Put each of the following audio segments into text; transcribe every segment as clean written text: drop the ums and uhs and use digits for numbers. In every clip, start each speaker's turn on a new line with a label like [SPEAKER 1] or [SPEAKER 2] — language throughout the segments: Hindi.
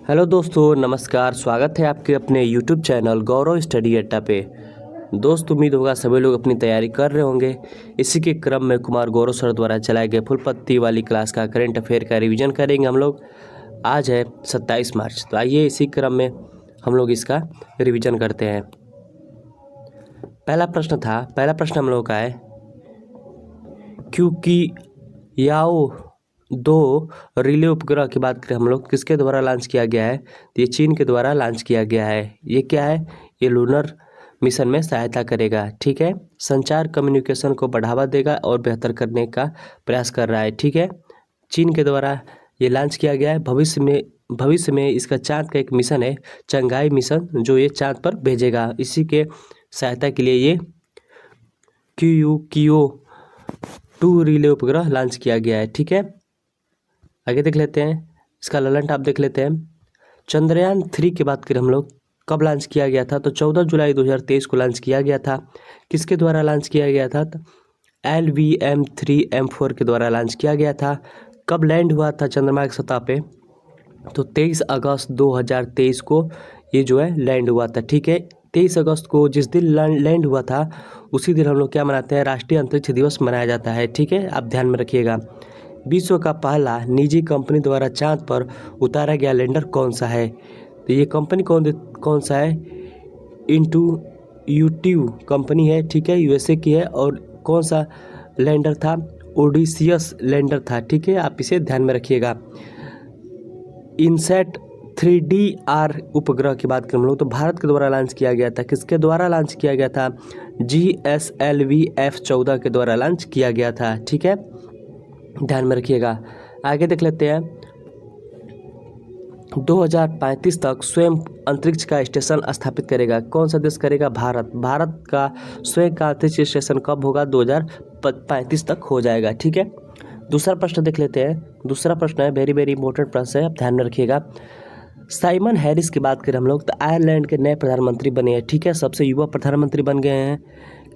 [SPEAKER 1] हेलो दोस्तों, नमस्कार। स्वागत है आपके अपने यूट्यूब चैनल गौरव स्टडी अड्डा पे। दोस्त, उम्मीद होगा सभी लोग अपनी तैयारी कर रहे होंगे। इसी के क्रम में कुमार गौरव सर द्वारा चलाए गए फुल पत्ती वाली क्लास का करंट अफेयर का रिवीजन करेंगे हम लोग। आज है 27 मार्च, तो आइए इसी क्रम में हम लोग इसका रिवीजन करते हैं। पहला प्रश्न हम लोग का है, क्योंकि याओ 2 रिले उपग्रह की बात करें हम लोग, किसके द्वारा लॉन्च किया गया है? तो ये चीन के द्वारा लॉन्च किया गया है। ये क्या है? ये लूनर मिशन में सहायता करेगा। ठीक है, संचार कम्युनिकेशन को बढ़ावा देगा और बेहतर करने का प्रयास कर रहा है। ठीक है, चीन के द्वारा ये लॉन्च किया गया है। भविष्य में इसका चांद का एक मिशन है, चंगाई मिशन, जो ये चांद पर भेजेगा। इसी के सहायता के लिए ये क्यूओ 2 रिले उपग्रह लॉन्च किया गया है। ठीक है, आगे देख लेते हैं। इसका ललन टॉप देख लेते हैं। चंद्रयान 3 की बात करें हम लोग, कब लॉन्च किया गया था? तो 14 जुलाई 2023 को लॉन्च किया गया था। किसके द्वारा लॉन्च किया गया था? तो LVM-3M4 के द्वारा लॉन्च किया गया था। कब लैंड हुआ था चंद्रमा की सतह पे? तो 23 अगस्त 2023 को ये जो है लैंड हुआ था। ठीक है, 23 अगस्त को जिस दिन लैंड हुआ था उसी दिन हम लोग क्या मनाते हैं? राष्ट्रीय अंतरिक्ष दिवस मनाया जाता है। ठीक है, आप ध्यान में रखिएगा। विश्व का पहला निजी कंपनी द्वारा चांद पर उतारा गया लैंडर कौन सा है? तो ये कंपनी कौन सा है? इंटूटिव कंपनी है। ठीक है, USA की है। और कौन सा लैंडर था? ओडिसियस लैंडर था। ठीक है, आप इसे ध्यान में रखिएगा। इनसैट 3DR उपग्रह की बात करें हम लोग, तो भारत के द्वारा लॉन्च किया गया था। किसके द्वारा लॉन्च किया गया था? GSLV F14 के द्वारा लॉन्च किया गया था। ठीक है, ध्यान में रखिएगा। आगे देख लेते हैं। 2035 तक स्वयं अंतरिक्ष का स्टेशन स्थापित करेगा। कौन सा देश करेगा? भारत का स्वयं का अंतरिक्ष स्टेशन कब होगा? 2035 तक हो जाएगा। ठीक है, दूसरा प्रश्न देख लेते हैं। दूसरा प्रश्न है वेरी वेरी इंपॉर्टेंट प्रश्न है, आप ध्यान में रखिएगा। साइमन हैरिस की बात करें हम लोग, तो आयरलैंड के नए प्रधानमंत्री बने हैं। ठीक है, सबसे युवा प्रधानमंत्री बन गए हैं।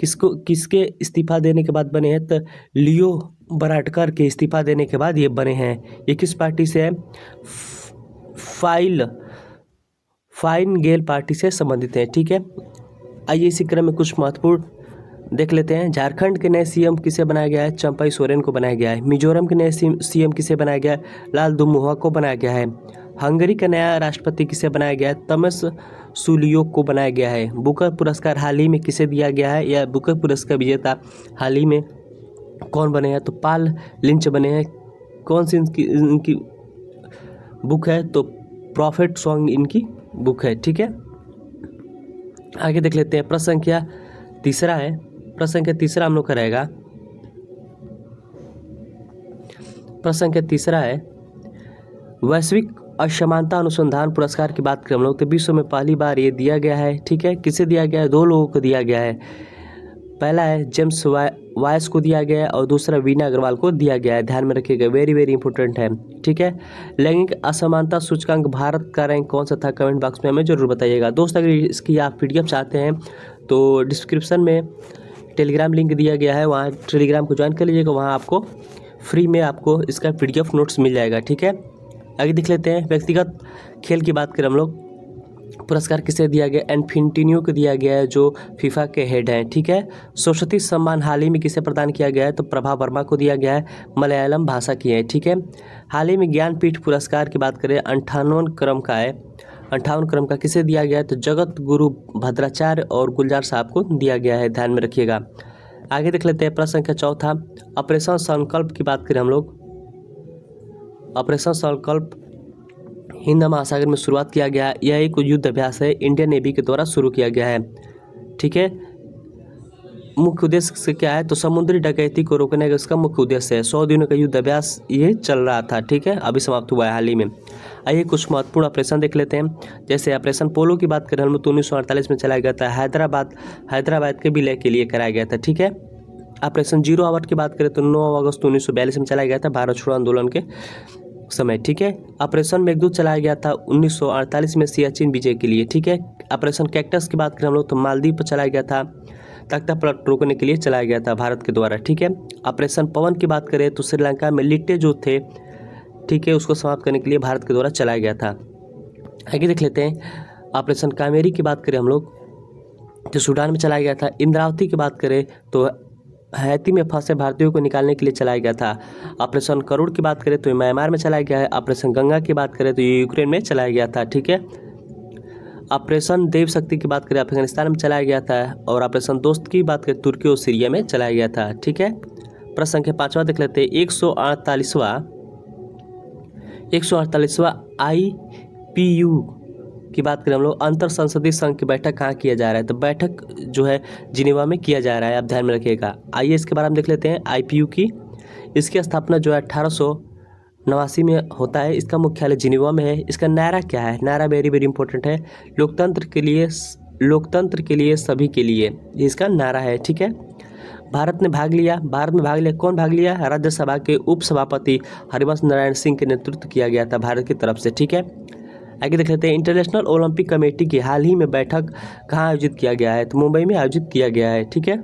[SPEAKER 1] किसके इस्तीफा देने के बाद बने हैं? तो लियो बराडकर के इस्तीफा देने के बाद ये बने हैं। ये किस पार्टी से है? फाइन गेल पार्टी से संबंधित है। ठीक है, आइए इसी क्रम में कुछ महत्वपूर्ण देख लेते हैं। झारखंड के नए CM किसे बनाया गया है? चंपई सोरेन को बनाया गया है। मिजोरम के नए CM किसे बनाया गया है? लाल दुमुहा को बनाया गया है। हंगरी का नया राष्ट्रपति किसे बनाया गया है? तमस सुलियो को बनाया गया है। बुकर पुरस्कार हाल ही में किसे दिया गया है? या बुकर पुरस्कार विजेता हाल ही में कौन बने हैं? तो पॉल लिंच बने हैं। कौन सी इनकी बुक है? तो प्रॉफिट सॉन्ग इनकी बुक है। ठीक है, आगे देख लेते हैं। प्रश्न संख्या तीसरा हम लोग का रहेगा। प्रश्न संख्या तीसरा है, वैश्विक असमानता अनुसंधान पुरस्कार की बात करें हम लोग, तो विश्व में पहली बार ये दिया गया है। ठीक है, किसे दिया गया है? 2 लोगों को दिया गया है। पहला है जेम्स वायस को दिया गया है और दूसरा वीना अग्रवाल को दिया गया है। ध्यान में रखिएगा, वेरी वेरी इंपॉर्टेंट है। ठीक है, लैंगिक असमानता सूचकांक भारत का रैंक कौन सा था? कमेंट बॉक्स में हमें जरूर बताइएगा। दोस्त, अगर इसकी आप PDF चाहते हैं तो डिस्क्रिप्शन में टेलीग्राम लिंक दिया गया है, वहाँ टेलीग्राम को ज्वाइन कर लीजिएगा। वहाँ आपको फ्री में आपको इसका PDF नोट्स मिल जाएगा। ठीक है, आगे देख लेते हैं। व्यक्तिगत खेल की बात करें हम लोग, पुरस्कार किसे दिया गया? इन्फेंटिनो को दिया गया है, जो फीफा के हेड हैं। ठीक है, सरस्वती सम्मान हाल ही में किसे प्रदान किया गया है? तो प्रभा वर्मा को दिया गया है, मलयालम भाषा की है। ठीक है, हाल ही में ज्ञानपीठ पुरस्कार की बात करें, 58 क्रम का है। 58 क्रम का किसे दिया गया है? तो जगत गुरु भद्राचार्य और गुलजार साहब को दिया गया है। ध्यान में रखिएगा। आगे देख लेते हैं। प्रश्न संख्या चौथा, ऑपरेशन संकल्प की बात करें हम लोग। ऑपरेशन संकल्प हिंद महासागर में शुरुआत किया गया है। यह एक युद्ध अभ्यास है, इंडियन नेवी के द्वारा शुरू किया गया है। ठीक है, मुख्य उद्देश्य से क्या है? तो समुद्री डकैती को रोकने का इसका मुख्य उद्देश्य है। 100 दिनों का युद्ध अभ्यास ये चल रहा था। ठीक है, अभी समाप्त हुआ है हाल ही में। आइए कुछ महत्वपूर्ण ऑपरेशन देख लेते हैं। जैसे ऑपरेशन पोलो की बात करें हम लोग, तो 1948 में चलाया गया था। हैदराबाद के विलय के लिए कराया गया था। ठीक है, ऑपरेशन जीरो आवर की बात करें तो 9 अगस्त 1942 में चलाया गया था, भारत छोड़ो आंदोलन के समय। ठीक है, ऑपरेशन मेघदूत चलाया गया था 1948 में सियाचिन विजय के लिए। ठीक है, ऑपरेशन कैक्टस की बात करें हम लोग, तो मालदीव पर चलाया गया था, तख्ता पलट रोकने के लिए चलाया गया था भारत के द्वारा। ठीक है, ऑपरेशन पवन की बात करें तो श्रीलंका में लिट्टे जो थे, ठीक है, उसको समाप्त करने के लिए भारत के द्वारा चलाया गया था। आगे देख लेते हैं। ऑपरेशन कावेरी की बात करें हम लोग तो सूडान में चलाया गया था। इंद्रावती की बात करें तो हैती में फंसे भारतीयों को निकालने के लिए चलाया गया था। ऑपरेशन करुण की बात करें तो म्यांमार में चलाया गया है। ऑपरेशन गंगा की बात करें तो ये यूक्रेन में चलाया गया था, ठीक है। ऑपरेशन देव शक्ति की बात करें अफगानिस्तान में चलाया गया था। और ऑपरेशन दोस्त की बात करें तुर्की और सीरिया में चलाया गया था, ठीक है। प्रश्न संख्या 5वां देख लेते हैं। 148वां IPU की बात करें हम लोग अंतर संसदीय संघ की बैठक कहाँ किया जा रहा है, तो बैठक जो है जिनेवा में किया जा रहा है, आप ध्यान में रखिएगा। आइए इसके बारे में देख लेते हैं। IPU की इसकी स्थापना जो है 1889 में होता है। इसका मुख्यालय जिनेवा में है। इसका नारा क्या है, नारा वेरी वेरी इंपॉर्टेंट है, लोकतंत्र के लिए सभी के लिए, ये इसका नारा है, ठीक है। भारत में भाग लिया, कौन भाग लिया, राज्यसभा के उपसभापति हरिवंश नारायण सिंह के नेतृत्व किया गया था भारत की तरफ से, ठीक है। आगे देख लेते हैं। इंटरनेशनल ओलंपिक कमेटी की हाल ही में बैठक कहाँ आयोजित किया गया है, तो मुंबई में आयोजित किया गया है, ठीक है।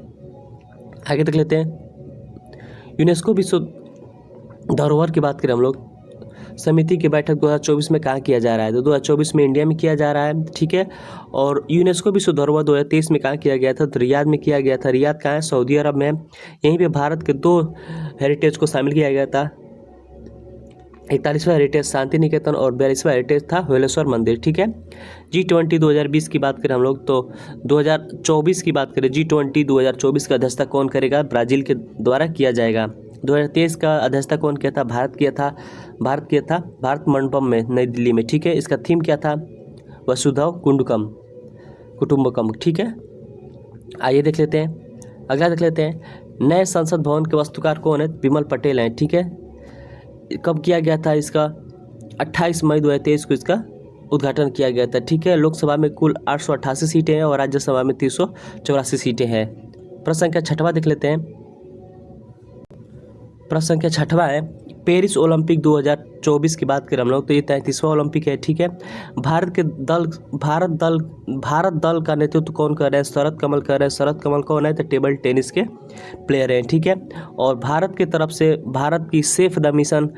[SPEAKER 1] आगे देख लेते हैं। यूनेस्को विश्व धरोहर की बात करें हम लोग समिति की बैठक 2024 में कहाँ किया जा रहा है, तो 2024 में इंडिया में किया जा रहा है, ठीक है। और यूनेस्को विश्व धरोहर 2023 में कहाँ किया गया था, तो रियाद में किया गया था। रियाद कहाँ है, सऊदी अरब में। यहीं पे भारत के 2 हेरिटेज को शामिल किया गया था। 41वां हेरिटेज शांति निकेतन और 42वां हेरिटेज था हवेलेश्वर मंदिर, ठीक है। G20 2020 की बात करें हम लोग तो 2024 की बात करें, G20 2024 का अध्यक्षता कौन करेगा, ब्राज़ील के द्वारा किया जाएगा। 2023 का अध्यक्षता कौन किया था, भारत किया था भारत मंडपम में नई दिल्ली में, ठीक है। इसका थीम क्या था, वसुधैव कुटुंबकम, ठीक है। आइए देख लेते हैं। अगला देख लेते हैं। नए संसद भवन के वास्तुकार कौन है, विमल पटेल हैं, ठीक है। कब किया गया था, इसका 28 मई 2023 को इसका उद्घाटन किया गया था, ठीक है। लोकसभा में कुल 888 सीटें हैं और राज्यसभा में 384 सीटें हैं। प्रश्न संख्या 6वां देख लेते हैं। प्रश्न संख्या 6वां है। पेरिस ओलंपिक 2024 की बात करें हम लोग तो ये 33वां ओलंपिक है, ठीक है। भारत दल का नेतृत्व कौन कर रहे हैं, शरद कमल कर रहे हैं। शरद कमल कौन है, तो टेबल टेनिस के प्लेयर हैं, ठीक है। और भारत की तरफ से भारत की सेफ द मिशन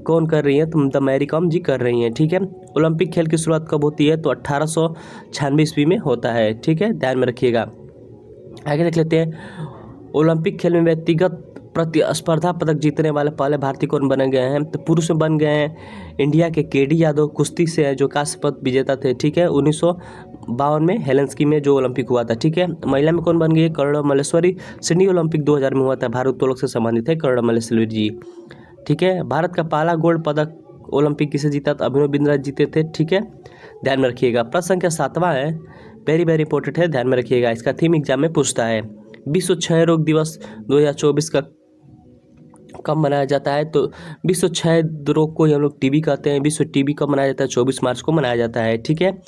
[SPEAKER 1] कौन कर रही है, तो द मैरी कॉम जी कर रही हैं, ठीक है। ओलंपिक खेल की शुरुआत कब होती है, तो 1896 ईस्वी में होता है, ठीक है, ध्यान में रखिएगा। आगे देख लेते हैं। ओलंपिक खेल में व्यक्तिगत प्रतिस्पर्धा पदक जीतने वाले पहले भारतीय कौन बने गए हैं, तो पुरुष में बन गए हैं इंडिया के KD यादव, कुश्ती से हैं जो कांस्य पदक विजेता थे, ठीक है। 1952 में हेलेंस्की में जो ओलंपिक हुआ था, ठीक है। महिला में कौन बन गई है, करुणा मल्लेश्वरी। सिडनी ओलंपिक 2000 में हुआ था, भारोत्तोलक से संबंधित है करुणा मल्लेश्वरी जी, ठीक है। भारत का पहला गोल्ड पदक ओलंपिक किसे जीता, तो अभिनव बिंद्रा जीते थे, ठीक है, ध्यान में रखिएगा। प्रश्न संख्या 7वां है, वेरी वेरी इंपॉर्टेंट है, ध्यान में रखिएगा। इसका थीम एग्जाम में पूछता है। विश्व क्षय रोग दिवस 2024 का कब मनाया जाता है, तो विश्व क्षय रोग को हम लोग TB कहते हैं। विश्व TB कब मनाया जाता है, 24 मार्च को मनाया जाता है, ठीक है।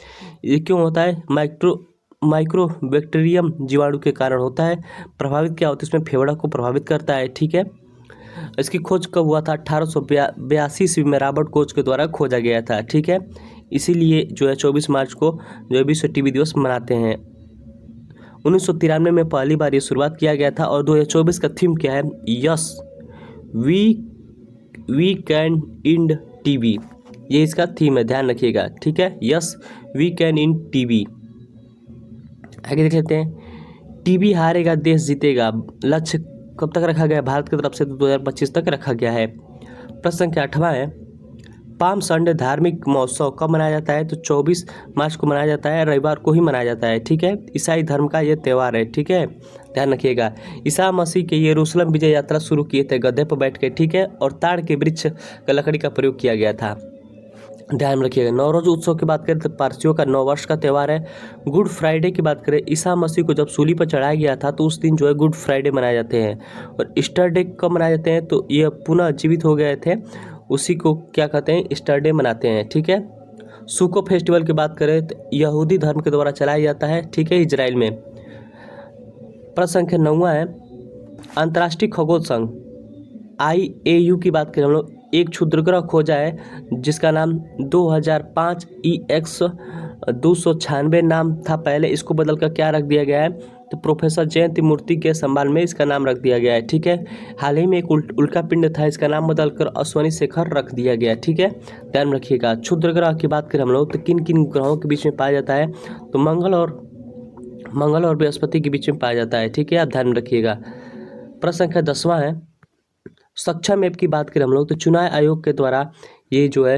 [SPEAKER 1] ये क्यों होता है, माइक्रोबैक्टीरियम जीवाणु के कारण होता है। प्रभावित क्या होता है, इसमें फेफड़ा को प्रभावित करता है, ठीक है। इसकी खोज कब हुआ था, 1882 ईस्वी में रॉबर्ट कोच के द्वारा खोजा गया था, ठीक है। इसीलिए जो है 24 मार्च को जो है विश्व TB दिवस मनाते हैं। 1993 में पहली बार ये शुरुआत किया गया था। और 2024 का थीम क्या है, yes we can end TB, ये इसका थीम है, ध्यान रखिएगा, ठीक है। Yes we can end TB। आगे देख लेते हैं। TB हारेगा देश जीतेगा लक्ष्य कब तक रखा गया है, भारत की तरफ से 2025 तक रखा गया है। प्रश्न संख्या 8वां है। पाम संडे धार्मिक महोत्सव कब मनाया जाता है, तो 24 मार्च को मनाया जाता है, रविवार को ही मनाया जाता है, ठीक है। ईसाई धर्म का ये त्यौहार है, ठीक है, ध्यान रखिएगा। ईसा मसीह के यरूशलेम विजय यात्रा शुरू किए थे गधे पर बैठ के, ठीक है। और ताड़ के वृक्ष का लकड़ी का प्रयोग किया गया था, ध्यान रखिएगा। नवरोज उत्सव की बात करें तो पारसियों का नव वर्ष का त्यौहार है। गुड फ्राइडे की बात करें, ईसा मसीह को जब सूली पर चढ़ाया गया था तो उस दिन जो है गुड फ्राइडे मनाए जाते हैं। और ईस्टर डे कब मनाए जाते हैं, तो ये पुनः जीवित हो गए थे, उसी को क्या कहते हैं, ईस्टर डे मनाते हैं, ठीक है। सुको फेस्टिवल की बात करें तो यहूदी धर्म के द्वारा चलाया जाता है, ठीक है, इजराइल में। प्रश्न संख्या 9वां है। अंतर्राष्ट्रीय खगोल संघ IAU की बात करें हम लोग, एक क्षुद्रग्रह खोजा है जिसका नाम 2005 EX 296 नाम था पहले, इसको बदलकर क्या रख दिया गया है, तो तो प्रोफेसर जयंती मूर्ति के सम्मान में इसका नाम रख दिया गया है। ठीक है, हाल ही में एक उल्का पिंड था, इसका नाम बदलकर अश्वनी शेखर रख दिया गया। ठीक है, ध्यान रखिएगा। क्षुद्र ग्रह की बात करें हम लोग तो किन किन ग्रहों के बीच में पाया जाता है, तो मंगल और बृहस्पति के बीच में पाया जाता है। ठीक है, आप ध्यान रखिएगा। प्रश्न संख्या 10वां है, सक्षम ऐप की बात करें हम लोग तो चुनाव आयोग के द्वारा ये जो है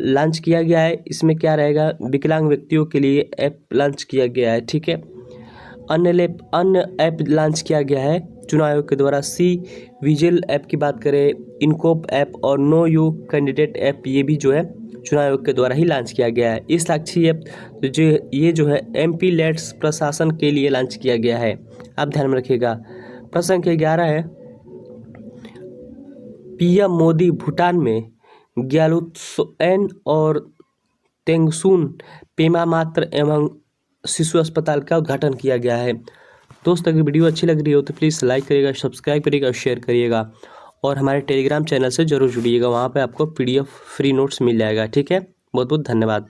[SPEAKER 1] लॉन्च किया गया है। इसमें क्या रहेगा, विकलांग व्यक्तियों के लिए ऐप लॉन्च किया गया है। ठीक है, अन्य ऐप लॉन्च किया गया है चुनाव आयोग के द्वारा। सी विजिल ऐप की बात करें, इनकोप ऐप और नो यू कैंडिडेट ऐप, ये भी जो है चुनाव आयोग के द्वारा ही लॉन्च किया गया है। इस साक्षी ऐप ये जो है MP लेट्स प्रशासन के लिए लॉन्च किया गया है, आप ध्यान में रखिएगा। प्रश्न संख्या 11 है, PM मोदी भूटान में ग्यालुत्सोएन और तेंगसुन पेमा मातृ एवं शिशु अस्पताल का उद्घाटन किया गया है। दोस्तों अगर वीडियो अच्छी लग रही हो तो प्लीज़ लाइक करिएगा, सब्सक्राइब करिएगा, शेयर करिएगा और हमारे टेलीग्राम चैनल से जरूर जुड़िएगा, वहाँ पे आपको PDF फ्री नोट्स मिल जाएगा। ठीक है, बहुत बहुत धन्यवाद।